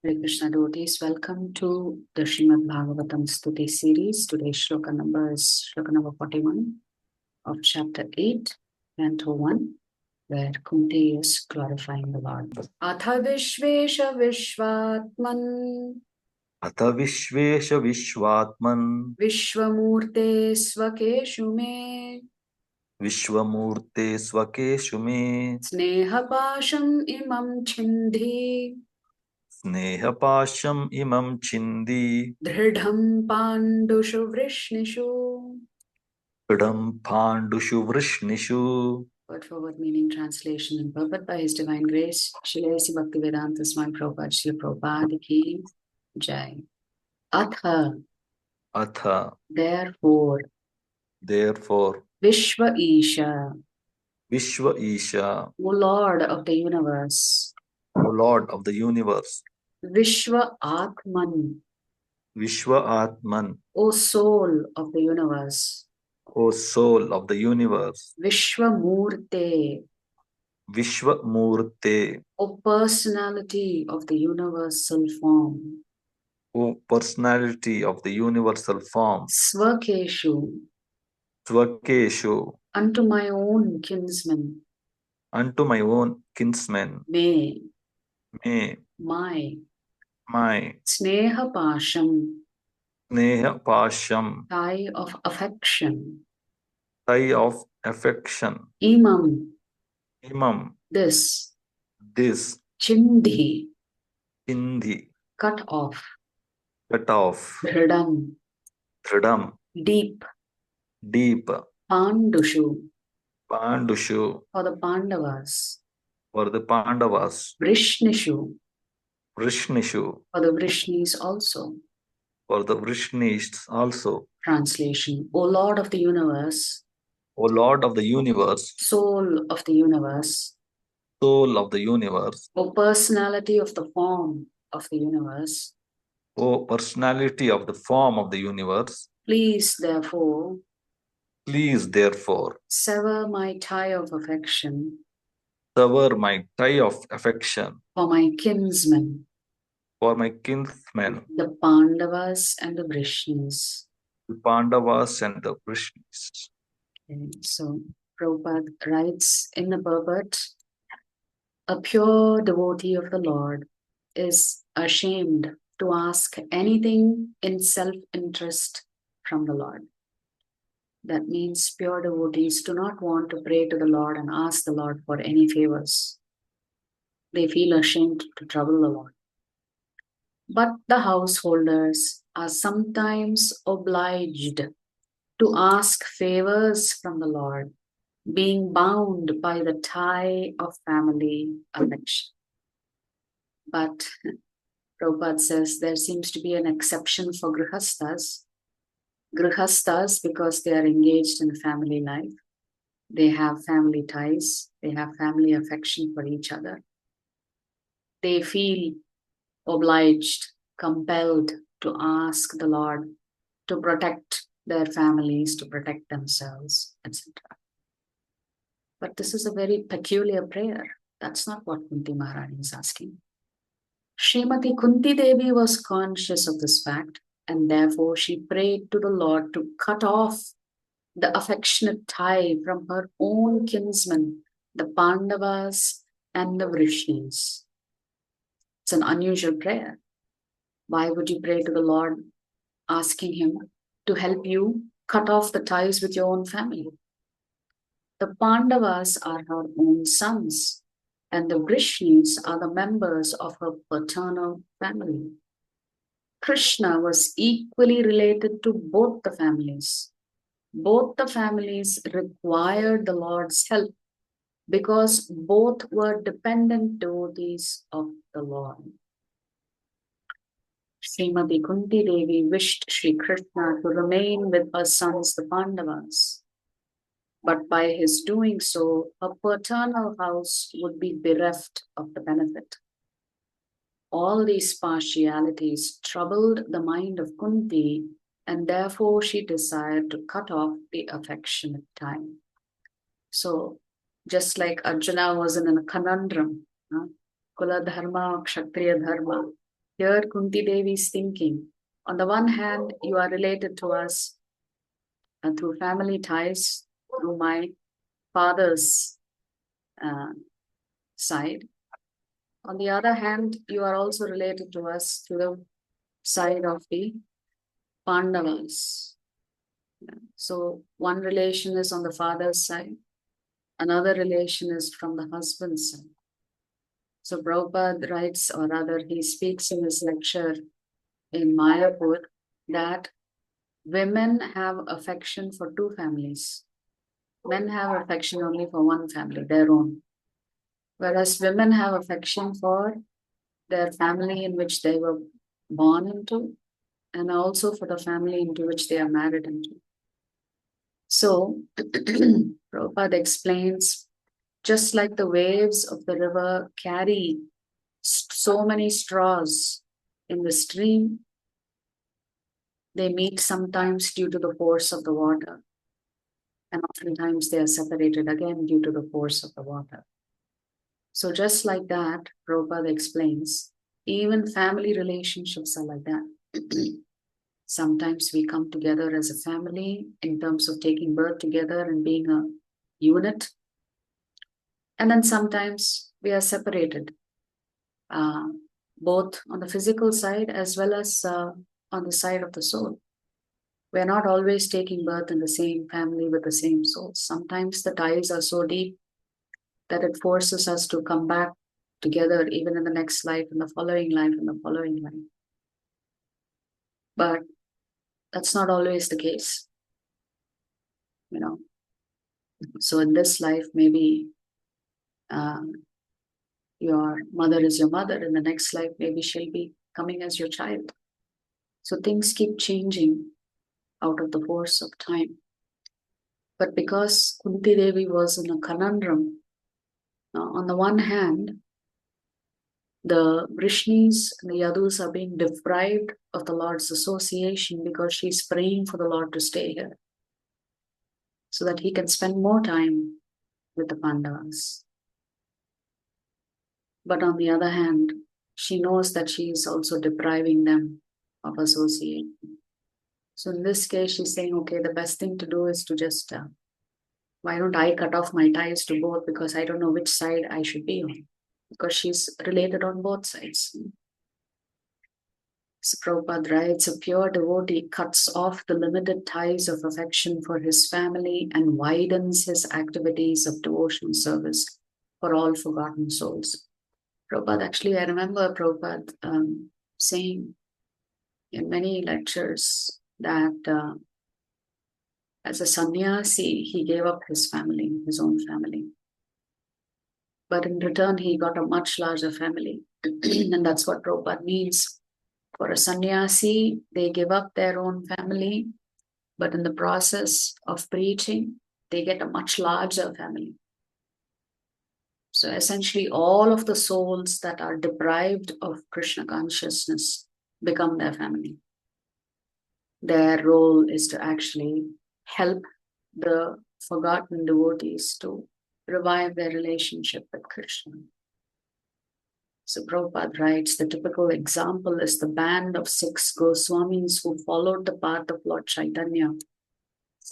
Hare Krishna devotees, welcome to the Srimad Bhagavatam Stuti series. Today's shloka number is shloka number 41 of chapter 8, canto 1, where Kunti is glorifying the Lord. Atha Vishvesha Vishvatman Atha Vishvesha Vishvatman Vishvamurte Svakeshu Me Vishvamurte Svakeshu Me Sneha Pasham Imam Chindhi Snehapasham Imam Chindi Dridham Pandushu Vrishnishu. Pidam Pandushu Vrishnishu. Word for word meaning, translation, and purport by His Divine Grace, Srila A.C. Bhaktivedanta Swami Prabhupada, Srila Prabhupada Ki Jai. Atha, Atha, therefore, Vishva Isha, Vishva Isha, O Lord of the universe, O Lord of the universe, Vishva Atman, Vishva Atman, O soul of the universe, O soul of the universe, Vishva Murte, Vishva Murte, O personality of the universal form, O personality of the universal form, Svakeshu, Svakeshu, unto my own kinsman, unto my own kinsmen, may my Sneha Pasham, Sneha Pasham, tie of affection, tie of affection, Imam, this, Chindhi, Chindi, cut off, Dhridam, deep, Pandushu, for the Pandavas, Vrishnishu, for the Vrishnis also. Translation: O Lord of the universe, O Lord of the universe, soul of the universe, O personality of the form of the universe, O personality of the form of the universe, please therefore sever my tie of affection sever my tie of affection for my kinsmen, the Pandavas and the Vrishnis. the Pandavas and the Vrishnis. Okay, so Prabhupada writes in the purport, a pure devotee of the Lord is ashamed to ask anything in self-interest from the Lord. That means pure devotees do not want to pray to the Lord and ask the Lord for any favors. They feel ashamed to trouble the Lord. But the householders are sometimes obliged to ask favors from the Lord, being bound by the tie of family affection. But Prabhupada says there seems to be an exception for grihastas. Grihastas, because they are engaged in family life, they have family ties, they have family affection for each other. They feel obliged, compelled to ask the Lord to protect their families, to protect themselves, etc. But this is a very peculiar prayer. That's not what Kunti Maharani is asking. Srimati Kunti Devi was conscious of this fact, and therefore she prayed to the Lord to cut off the affectionate tie from her own kinsmen, the Pandavas and the Vrishnis. It's an unusual prayer. Why would you pray to the Lord asking him to help you cut off the ties with your own family? The Pandavas are her own sons, and the Vrishnis are the members of her paternal family. Krishna was equally related to both the families. Both the families required the Lord's help because both were dependent devotees of the Lord. Srimati Kunti Devi wished Sri Krishna to remain with her sons, the Pandavas. But by his doing so, her paternal house would be bereft of the benefit. All these partialities troubled the mind of Kunti, and therefore she desired to cut off the affectionate tie. So, just like Arjuna was in a conundrum, Kula Dharma, Kshatriya Dharma, Here Kunti Devi is thinking, on the one hand, you are related to us through family ties, through my father's uh, side. On the other hand, you are also related to us through the side of the Pandavas. So one relation is on the father's side, another relation is from the husband's side. So Prabhupada writes, or rather he speaks in his lecture in Mayapur, that women have affection for two families. Men have affection only for one family, their own. Whereas women have affection for their family in which they were born into, and also for the family into which they are married into. So, Prabhupada explains, just like the waves of the river carry so many straws in the stream, they meet sometimes due to the force of the water, and oftentimes they are separated again due to the force of the water. So just like that, Prabhupada explains, even family relationships are like that. Sometimes we come together as a family in terms of taking birth together and being a unit. And then sometimes we are separated, both on the physical side as well as on the side of the soul. We are not always taking birth in the same family with the same soul. Sometimes the ties are so deep that it forces us to come back together even in the next life, in the following life, in the following life. But that's not always the case, you know. So in this life, maybe your mother is your mother. In the next life, maybe she'll be coming as your child. So things keep changing out of the force of time. But because Kunti Devi was in a conundrum, on the one hand, the Vrishnis and the Yadus are being deprived of the Lord's association because she's praying for the Lord to stay here so that he can spend more time with the Pandavas. But on the other hand, she knows that she is also depriving them of association. So in this case, she's saying, okay, the best thing to do is to just, why don't I cut off my ties to both, because I don't know which side I should be on, because she's related on both sides. So Prabhupada writes, a pure devotee cuts off the limited ties of affection for his family and widens his activities of devotional service for all forgotten souls. Prabhupada, actually, I remember Prabhupada saying in many lectures that as a sannyasi, he gave up his family, his own family. But in return, he got a much larger family. And that's what Prabhupada means. For a sannyasi, they give up their own family, but in the process of preaching, they get a much larger family. So essentially, all of the souls that are deprived of Krishna consciousness become their family. Their role is to actually help the forgotten devotees to revive their relationship with Krishna. So Prabhupada writes, the typical example is the band of 6 Goswamis who followed the path of Lord Chaitanya.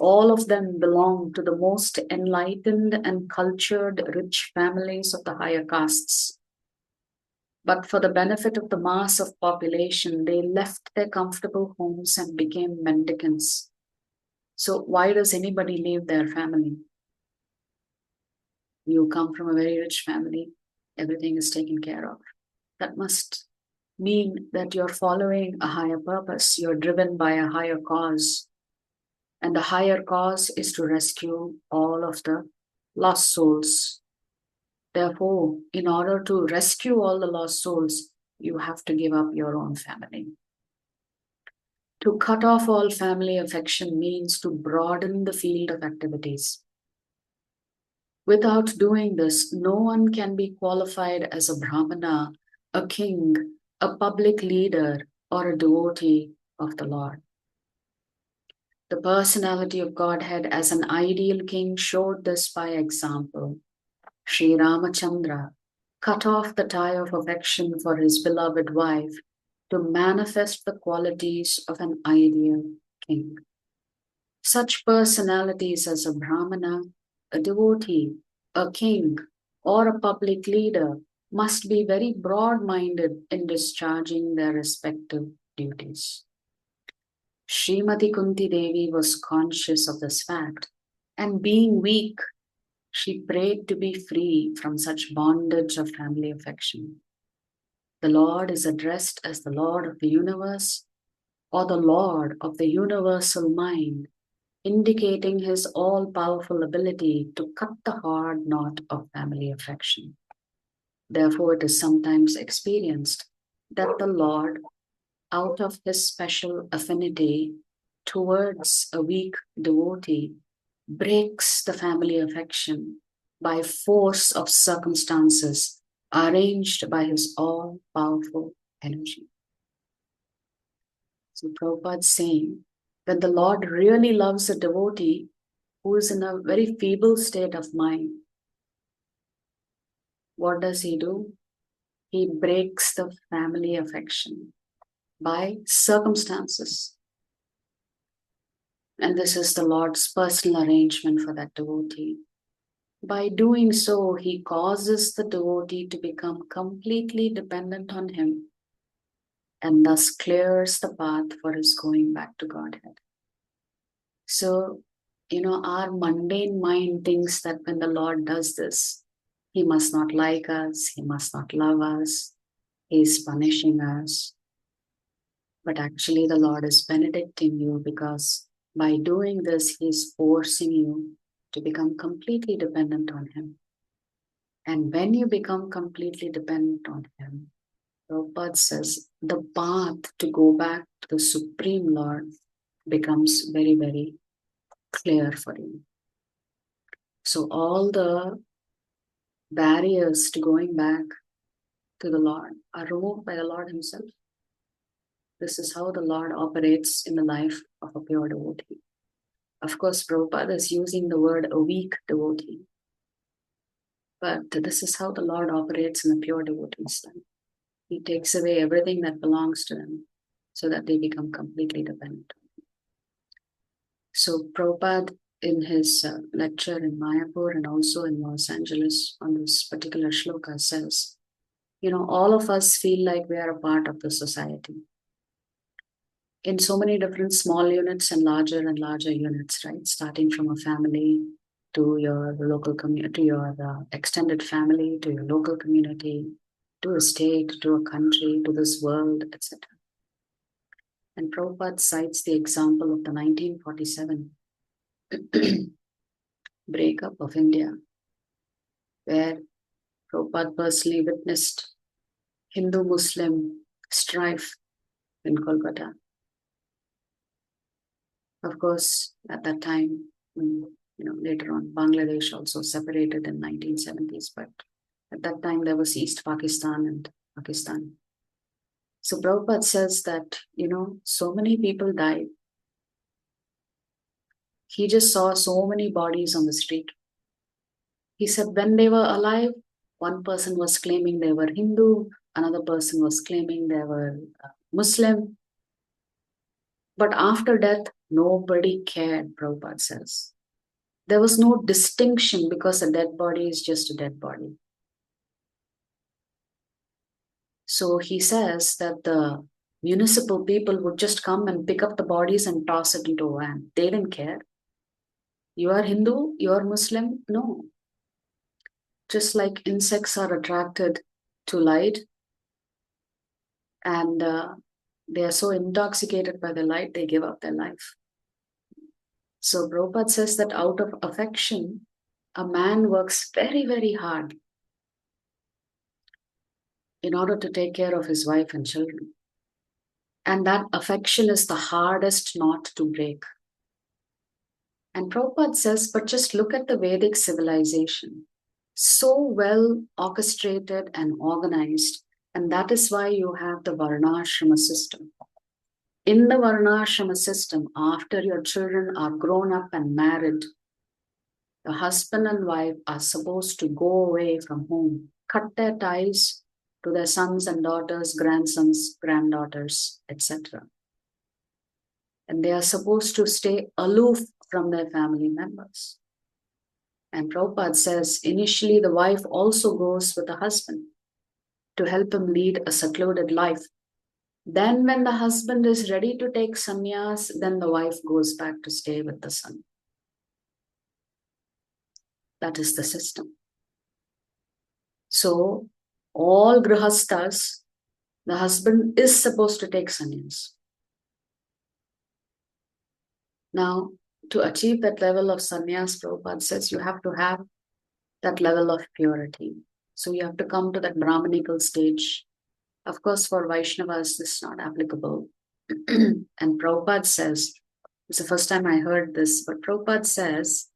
All of them belong to the most enlightened and cultured, rich families of the higher castes. But for the benefit of the mass of population, they left their comfortable homes and became mendicants. So why does anybody leave their family? You come from a very rich family, everything is taken care of. That must mean that you're following a higher purpose, you're driven by a higher cause. And the higher cause is to rescue all of the lost souls. Therefore, in order to rescue all the lost souls, you have to give up your own family. To cut off all family affection means to broaden the field of activities. Without doing this, no one can be qualified as a Brahmana, a king, a public leader, or a devotee of the Lord. The personality of Godhead as an ideal king showed this by example. Sri Ramachandra cut off the tie of affection for his beloved wife to manifest the qualities of an ideal king. Such personalities as a Brahmana, a devotee, a king, or a public leader must be very broad-minded in discharging their respective duties. Srimati Kunti Devi was conscious of this fact, and being weak, she prayed to be free from such bondage of family affection. The Lord is addressed as the Lord of the universe or the Lord of the universal mind, indicating his all-powerful ability to cut the hard knot of family affection. Therefore, it is sometimes experienced that the Lord, out of his special affinity towards a weak devotee, breaks the family affection by force of circumstances arranged by his all-powerful energy. So Prabhupada's saying that the Lord really loves a devotee who is in a very feeble state of mind. What does he do? He breaks the family affection by circumstances. And this is the Lord's personal arrangement for that devotee. By doing so, he causes the devotee to become completely dependent on him and thus clears the path for his going back to Godhead. So, our mundane mind thinks that when the Lord does this, he must not like us, he must not love us, he is punishing us. But actually, the Lord is benedicting you because by doing this, he is forcing you to become completely dependent on him. And when you become completely dependent on him, Prabhupada says the path to go back to the Supreme Lord becomes very, very clear for you. So all the barriers to going back to the Lord are removed by the Lord himself. This is how the Lord operates in the life of a pure devotee. Of course, Prabhupada is using the word a weak devotee. But this is how the Lord operates in a pure devotee's life. He takes away everything that belongs to them so that they become completely dependent. So Prabhupada in his lecture in Mayapur and also in Los Angeles on this particular shloka says, all of us feel like we are a part of the society. In so many different small units and larger units, right? Starting from a family to your local community, to your extended family, to your local community, to a state, to a country, to this world, etc. And Prabhupada cites the example of the 1947 breakup of India, where Prabhupada personally witnessed Hindu-Muslim strife in Kolkata. Of course, at that time, later on, Bangladesh also separated in 1970s, but at that time there was East Pakistan and Pakistan. So Prabhupada says that, so many people died. He just saw so many bodies on the street. He said when they were alive, one person was claiming they were Hindu, another person was claiming they were Muslim. But after death, nobody cared, Prabhupada says. There was no distinction because a dead body is just a dead body. So he says that the municipal people would just come and pick up the bodies and toss it into a van. They didn't care. You are Hindu, you are Muslim? No. Just like insects are attracted to light and they are so intoxicated by the light, they give up their life. So Prabhupada says that out of affection, a man works very, very hard in order to take care of his wife and children. And that affection is the hardest knot to break. And Prabhupada says, but just look at the Vedic civilization. So well orchestrated and organized. And that is why you have the Varnashrama system. In the Varnashrama system, after your children are grown up and married, the husband and wife are supposed to go away from home, cut their ties, to their sons and daughters, grandsons, granddaughters, etc. And they are supposed to stay aloof from their family members. And Prabhupada says, initially the wife also goes with the husband to help him lead a secluded life. Then when the husband is ready to take sannyas, then the wife goes back to stay with the son. That is the system. So all grihastas, the husband is supposed to take sannyas. Now, to achieve that level of sannyas, Prabhupada says you have to have that level of purity. So you have to come to that Brahmanical stage. Of course, for Vaishnavas, this is not applicable. And Prabhupada says, it's the first time I heard this, but Prabhupada says,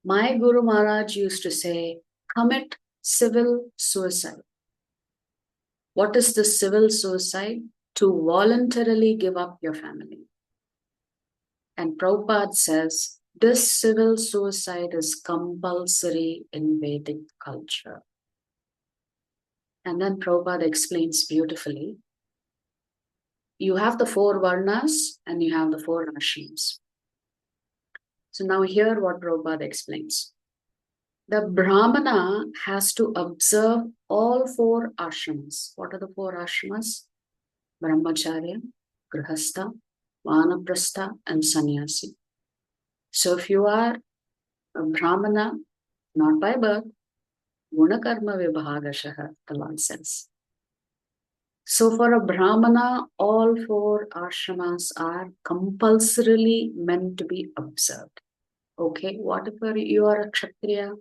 my Guru Maharaj used to say, commit civil suicide. What is the civil suicide? To voluntarily give up your family. And Prabhupada says, this civil suicide is compulsory in Vedic culture. And then Prabhupada explains beautifully, you have the 4 varnas and you have the 4 ashrams. So now hear what Prabhupada explains. The Brahmana has to observe all 4 ashramas. What are the 4 ashramas? Brahmacharya, Grihastha, Vanaprastha, and Sannyasi. So if you are a Brahmana, not by birth, Gunakarma Vibhagashaha, the Lord says. So for a Brahmana, all 4 ashramas are compulsorily meant to be observed. Okay, what if you are a Kshatriya?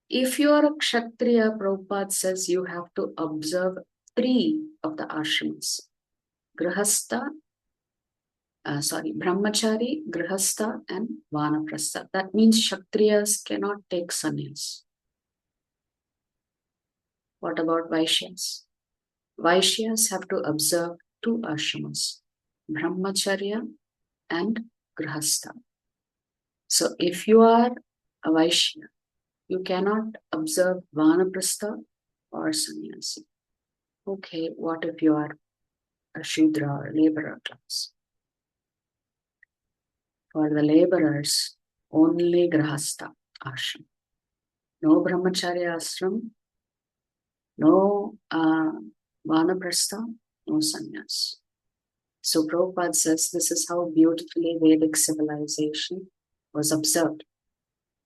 If you are a Kshatriya, Prabhupada says you have to observe 3 of the ashramas. Brahmachari, Grihastha, and Vanaprastha. That means Kshatriyas cannot take sannyas. What about Vaishyas? Vaishyas have to observe 2 ashramas, Brahmacharya and Grihastha. So if you are a Vaishya, you cannot observe Vanaprastha or sannyasi. Okay, what if you are a Shudra or laborer class? For the laborers, only Grihastha ashram. No Brahmacharya ashram, no Vanaprastha, no sannyas. So Prabhupada says this is how beautifully Vedic civilization was observed.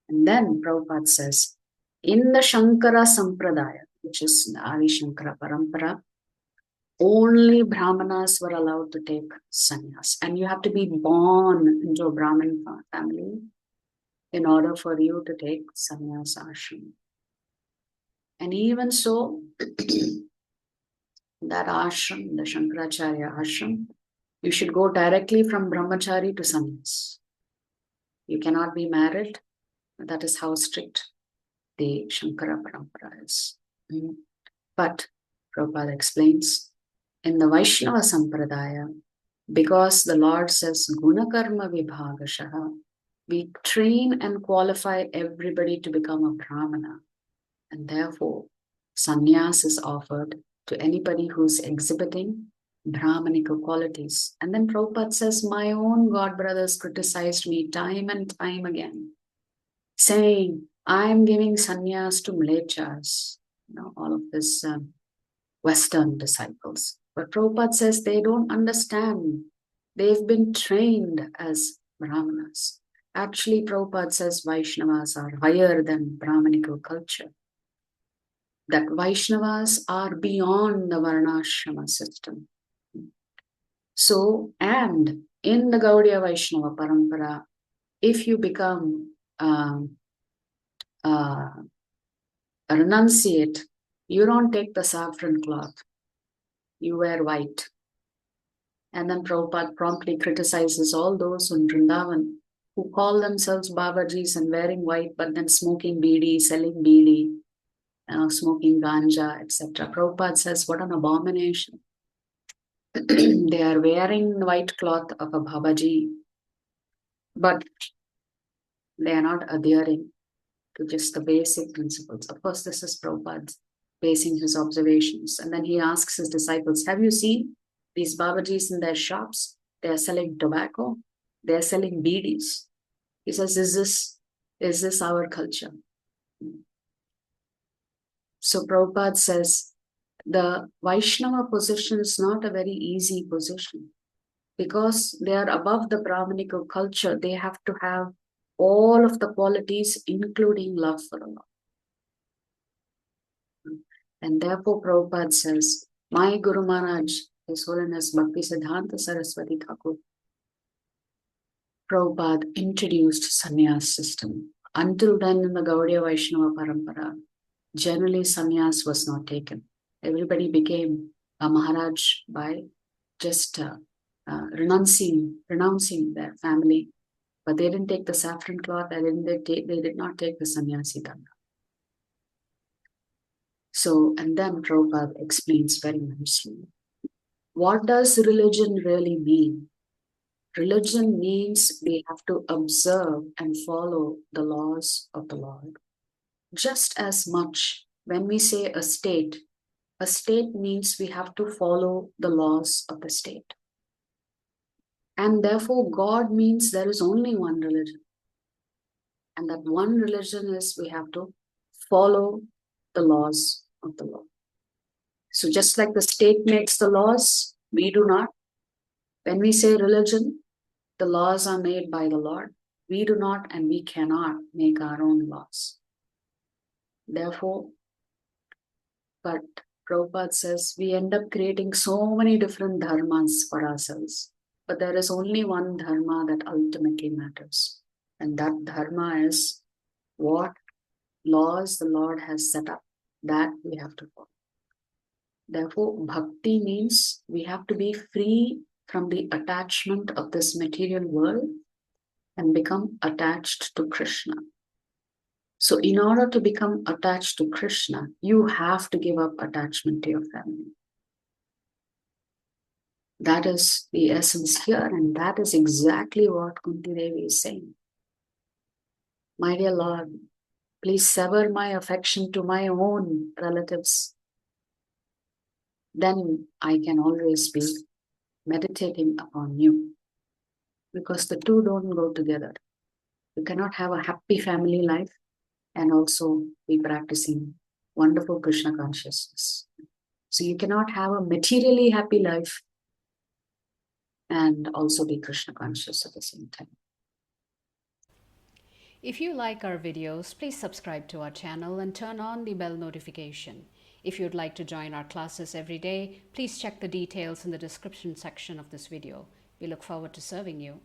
And then Prabhupada says, in the Shankara Sampradaya, which is the Adi Shankara Parampara, only Brahmanas were allowed to take sannyas. And you have to be born into a Brahmin family in order for you to take sannyas ashram. And even so, that ashram, the Shankaracharya ashram, you should go directly from Brahmachari to sannyas. You cannot be married. That is how strict the Shankara Parampara is. But Prabhupada explains, in the Vaishnava Sampradaya, because the Lord says Gunakarma Vibhagashaha, we train and qualify everybody to become a Brahmana. And therefore, sannyas is offered to anybody who's exhibiting Brahmanical qualities. And then Prabhupada says, my own God brothers criticized me time and time again, saying, I'm giving sannyas to Mlechas, all of this Western disciples. But Prabhupada says they don't understand. They've been trained as Brahmanas. Actually, Prabhupada says Vaishnavas are higher than Brahmanical culture. That Vaishnavas are beyond the Varnashrama system. So, and in the Gaudiya Vaishnava Parampara, if you become renunciate, you don't take the saffron cloth, you wear white. And then Prabhupada promptly criticizes all those in Vrindavan who call themselves Babajis and wearing white, but then smoking bidi, selling bidi, smoking ganja, etc. Prabhupada says, what an abomination. They are wearing white cloth of a Babaji, but they are not adhering to just the basic principles. Of course, this is Prabhupada's basing his observations. And then he asks his disciples, have you seen these Babajis in their shops? They are selling tobacco. They are selling beedies. He says, is this our culture? So Prabhupada says, the Vaishnava position is not a very easy position because they are above the Brahminical culture. They have to have all of the qualities, including love for Allah. And therefore Prabhupada says, my Guru Maharaj, His Holiness Bhakti Siddhanta Saraswati Thakur, Prabhupada introduced sannyas system. Until then in the Gaudiya Vaishnava Parampara, generally sannyas was not taken. Everybody became a Maharaj by just renouncing their family. But they didn't take the saffron cloth, they did not take the sannyasi danda. So, and then Prabhupada explains very nicely. What does religion really mean? Religion means we have to observe and follow the laws of the Lord. Just as much when we say a state means we have to follow the laws of the state. And therefore God means there is only one religion. And that one religion is we have to follow the laws of the Lord. So just like the state makes the laws, we do not. When we say religion, the laws are made by the Lord. We do not and we cannot make our own laws. Therefore, but Prabhupada says we end up creating so many different dharmas for ourselves. But there is only one dharma that ultimately matters. And that dharma is what laws the Lord has set up, that we have to follow. Therefore, bhakti means we have to be free from the attachment of this material world and become attached to Krishna. So in order to become attached to Krishna, you have to give up attachment to your family. That is the essence here, and that is exactly what Kunti Devi is saying. My dear Lord, please sever my affection to my own relatives. Then I can always be meditating upon you. Because the two don't go together. You cannot have a happy family life and also be practicing wonderful Krishna consciousness. So you cannot have a materially happy life and also be Krishna conscious at the same time. If you like our videos, please subscribe to our channel and turn on the bell notification. If you'd like to join our classes every day, please check the details in the description section of this video. We look forward to serving you.